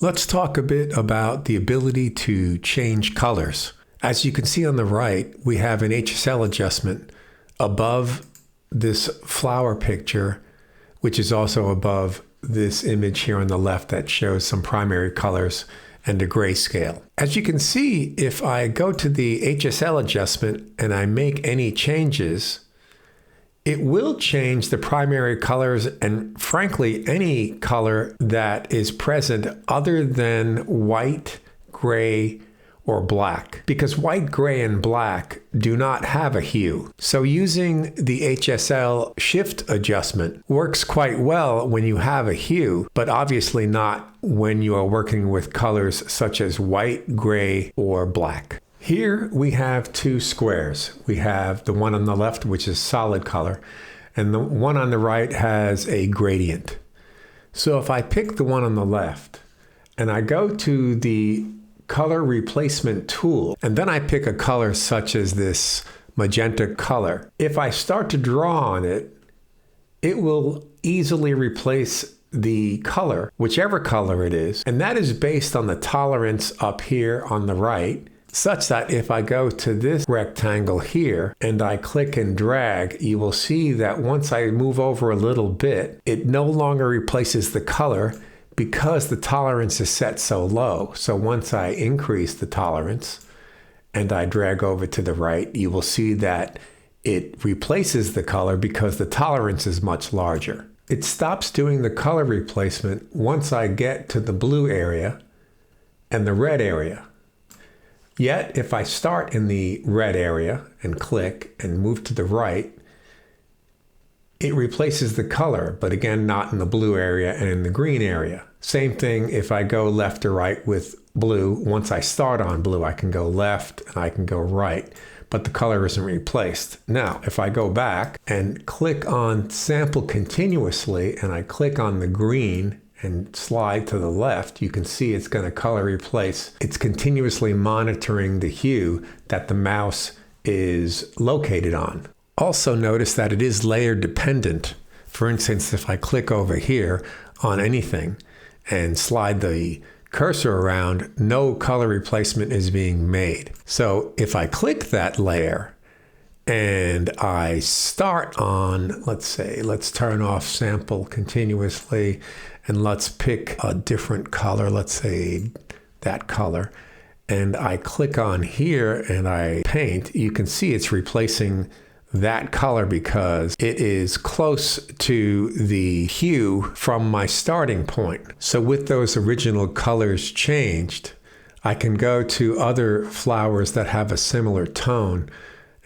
Let's talk a bit about the ability to change colors. As you can see on the right, we have an HSL adjustment above this flower picture, which is also above this image here on the left that shows some primary colors and a grayscale. As you can see, if I go to the HSL adjustment and I make any changes, it will change the primary colors and frankly any color that is present other than white, gray, or black, because white, gray, and black do not have a hue. So using the HSL shift adjustment works quite well when you have a hue, but obviously not when you are working with colors such as white, gray, or black. Here we have two squares. We have the one on the left, which is solid color, and the one on the right has a gradient. So if I pick the one on the left and I go to the color replacement tool, and then I pick a color such as this magenta color, if I start to draw on it, it will easily replace the color, whichever color it is, and that is based on the tolerance up here on the right, such that if I go to this rectangle here and I click and drag, you will see that once I move over a little bit, it no longer replaces the color because the tolerance is set so low. So once I increase the tolerance and I drag over to the right, you will see that it replaces the color because the tolerance is much larger. It stops doing the color replacement once I get to the blue area and the red area. Yet, if I start in the red area and click and move to the right, it replaces the color, but again, not in the blue area and in the green area. Same thing if I go left or right with blue. Once I start on blue, I can go left and I can go right, but the color isn't replaced. Now, if I go back and click on sample continuously and I click on the green and slide to the left, you can see it's going to color replace. It's continuously monitoring the hue that the mouse is located on. Also notice that it is layer dependent. For instance, if I click over here on anything and slide the cursor around, no color replacement is being made. So if I click that layer and I start on, let's turn off sample continuously and let's pick a different color, let's say that color, and I click on here and I paint, you can see it's replacing that color because it is close to the hue from my starting point. So with those original colors changed, I can go to other flowers that have a similar tone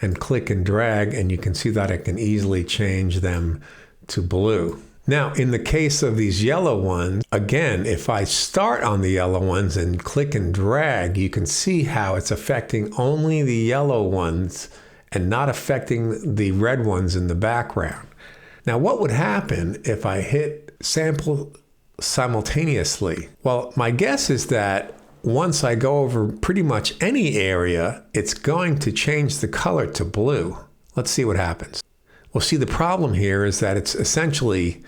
and click and drag, and you can see that I can easily change them to blue. Now, in the case of these yellow ones, again, if I start on the yellow ones and click and drag, you can see how it's affecting only the yellow ones and not affecting the red ones in the background. Now, what would happen if I hit sample simultaneously? Well, my guess is that once I go over pretty much any area, it's going to change the color to blue. Let's see what happens. Well, see, the problem here is that it's essentially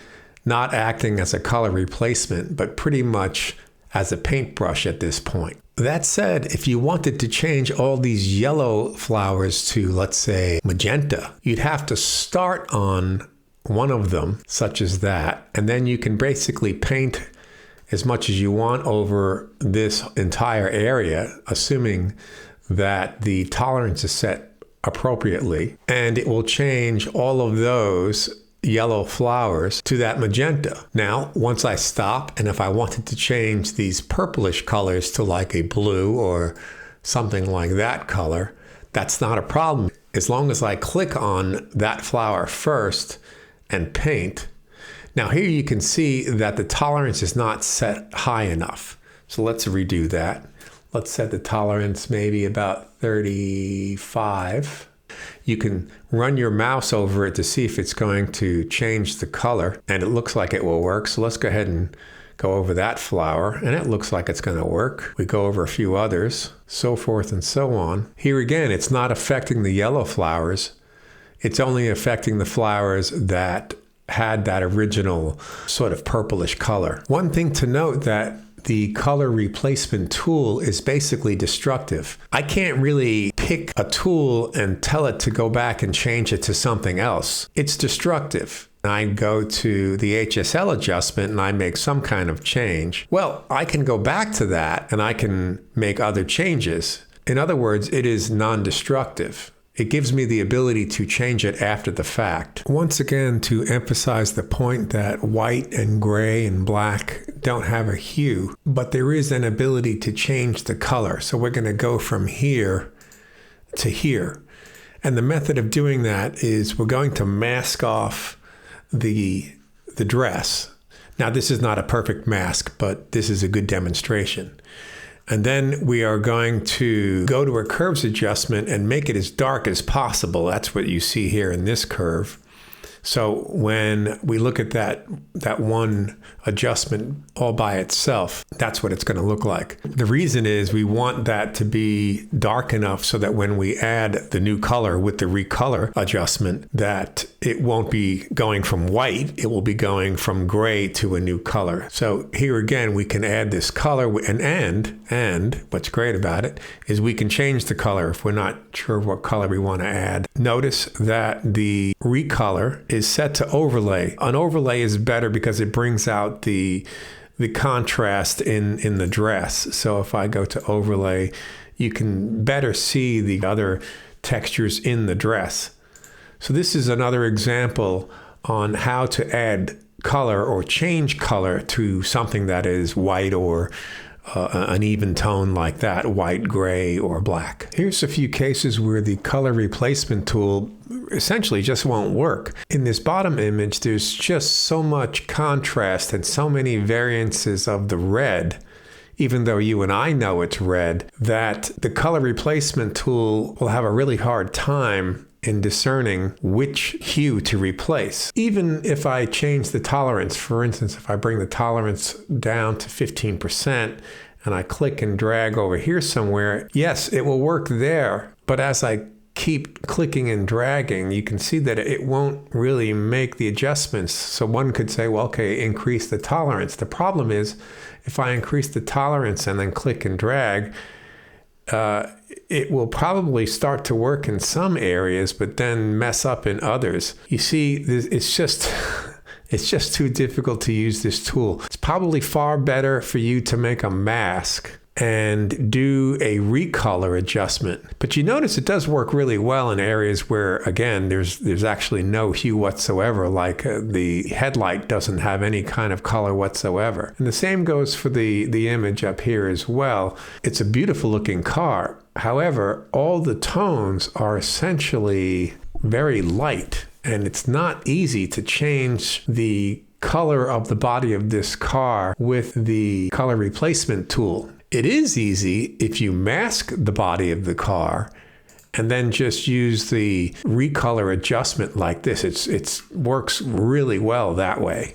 not acting as a color replacement, but pretty much as a paintbrush at this point. That said, if you wanted to change all these yellow flowers to, let's say, magenta, you'd have to start on one of them, such as that, and then you can basically paint as much as you want over this entire area, assuming that the tolerance is set appropriately, and it will change all of those yellow flowers to that magenta. Now, once I stop, and if I wanted to change these purplish colors to like a blue or something like that color, that's not a problem. As long as I click on that flower first and paint. Now here you can see that the tolerance is not set high enough. So let's redo that. Let's set the tolerance maybe about 35. You can run your mouse over it to see if it's going to change the color, and it looks like it will work. So let's go ahead and go over that flower, and it looks like it's going to work. We go over a few others, so forth and so on. Here again, it's not affecting the yellow flowers. It's only affecting the flowers that had that original sort of purplish color. One thing to note that the color replacement tool is basically destructive. I can't really pick a tool and tell it to go back and change it to something else. It's destructive. I go to the HSL adjustment and I make some kind of change. Well, I can go back to that and I can make other changes. In other words, it is non-destructive. It gives me the ability to change it after the fact. Once again, to emphasize the point that white and gray and black don't have a hue, but there is an ability to change the color. So we're going to go from here to here. And the method of doing that is we're going to mask off the dress. Now, this is not a perfect mask, but this is a good demonstration. And then we are going to go to a curves adjustment and make it as dark as possible. That's what you see here in this curve. So when we look at that one adjustment all by itself, that's what it's going to look like. The reason is we want that to be dark enough so that when we add the new color with the recolor adjustment, that it won't be going from white, it will be going from gray to a new color. So here again, we can add this color and what's great about it is we can change the color if we're not sure what color we want to add. Notice that the recolor is set to overlay. An overlay is better because it brings out the contrast in the dress. So if I go to overlay, you can better see the other textures in the dress. So this is another example on how to add color or change color to something that is white or an even tone like that, white, gray, or black. Here's a few cases where the color replacement tool essentially just won't work. In this bottom image, there's just so much contrast and so many variances of the red, even though you and I know it's red, that the color replacement tool will have a really hard time in discerning which hue to replace. Even if I change the tolerance, for instance, if I bring the tolerance down to 15% and I click and drag over here somewhere, yes, it will work there. But as I keep clicking and dragging, you can see that it won't really make the adjustments. So one could say, well, okay, increase the tolerance. The problem is if I increase the tolerance and then click and drag, it will probably start to work in some areas, but then mess up in others. You see, it's just too difficult to use this tool. It's probably far better for you to make a mask and do a recolor adjustment. But you notice it does work really well in areas where, again, there's actually no hue whatsoever, like the headlight doesn't have any kind of color whatsoever. And the same goes for the image up here as well. It's a beautiful looking car. However, all the tones are essentially very light, and it's not easy to change the color of the body of this car with the color replacement tool. It is easy if you mask the body of the car and then just use the recolor adjustment like this. It works really well that way.